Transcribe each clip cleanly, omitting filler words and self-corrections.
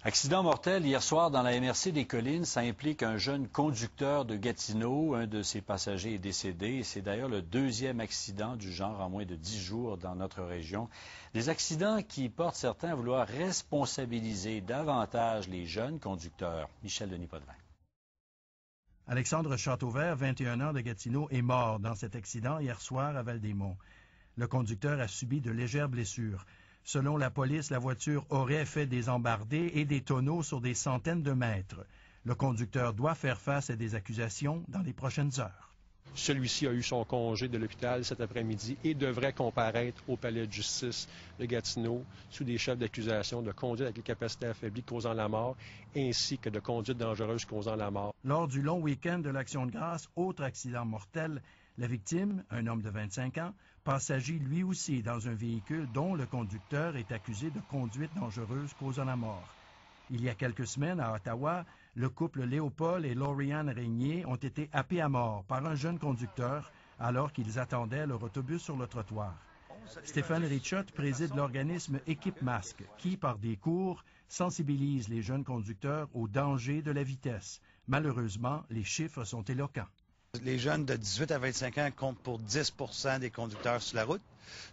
Accident mortel hier soir dans la MRC des Collines. Ça implique un jeune conducteur de Gatineau. Un de ses passagers est décédé. C'est d'ailleurs le deuxième accident du genre en moins de 10 jours dans notre région. Des accidents qui portent certains à vouloir responsabiliser davantage les jeunes conducteurs. Michel Denis Potvin. Alexandre Châteauvert, 21 ans de Gatineau, est mort dans cet accident hier soir à Val-des-Monts. Le conducteur a subi de légères blessures. Selon la police, la voiture aurait fait des embardées et des tonneaux sur des centaines de mètres. Le conducteur doit faire face à des accusations dans les prochaines heures. Celui-ci a eu son congé de l'hôpital cet après-midi et devrait comparaître au palais de justice de Gatineau sous des chefs d'accusation de conduite avec les capacités affaiblies causant la mort ainsi que de conduite dangereuse causant la mort. Lors du long week-end de l'Action de grâce, autre accident mortel, la victime, un homme de 25 ans, passager lui aussi dans un véhicule dont le conducteur est accusé de conduite dangereuse causant la mort. Il y a quelques semaines, à Ottawa, le couple Léopold et Lauriane Régnier ont été happés à mort par un jeune conducteur alors qu'ils attendaient leur autobus sur le trottoir. Stéphane Richotte préside l'organisme Équipe Masque qui, par des cours, sensibilise les jeunes conducteurs au danger de la vitesse. Malheureusement, les chiffres sont éloquents. Les jeunes de 18 à 25 ans comptent pour 10 % des conducteurs sur la route.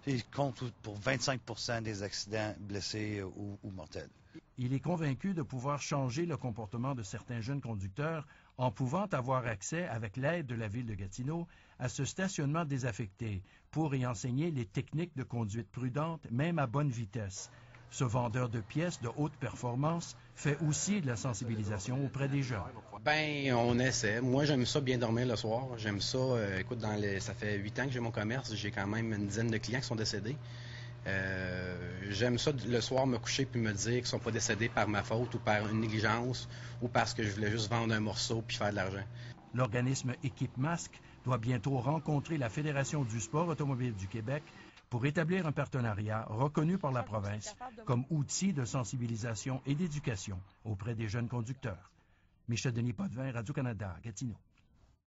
Ils comptent pour 25 % des accidents blessés ou mortels. Il est convaincu de pouvoir changer le comportement de certains jeunes conducteurs en pouvant avoir accès, avec l'aide de la ville de Gatineau, à ce stationnement désaffecté pour y enseigner les techniques de conduite prudente, même à bonne vitesse. Ce vendeur de pièces de haute performance fait aussi de la sensibilisation auprès des jeunes. Ben, on essaie. Moi, j'aime ça bien dormir le soir. J'aime ça. Écoute, ça fait 8 ans que j'ai mon commerce. J'ai quand même une dizaine de clients qui sont décédés. J'aime ça le soir me coucher puis me dire qu'ils ne sont pas décédés par ma faute ou par une négligence ou parce que je voulais juste vendre un morceau puis faire de l'argent. L'organisme Équipe Masque doit bientôt rencontrer la Fédération du sport automobile du Québec pour établir un partenariat reconnu par la province comme outil de sensibilisation et d'éducation auprès des jeunes conducteurs. Michel Denis Potvin, Radio-Canada, Gatineau.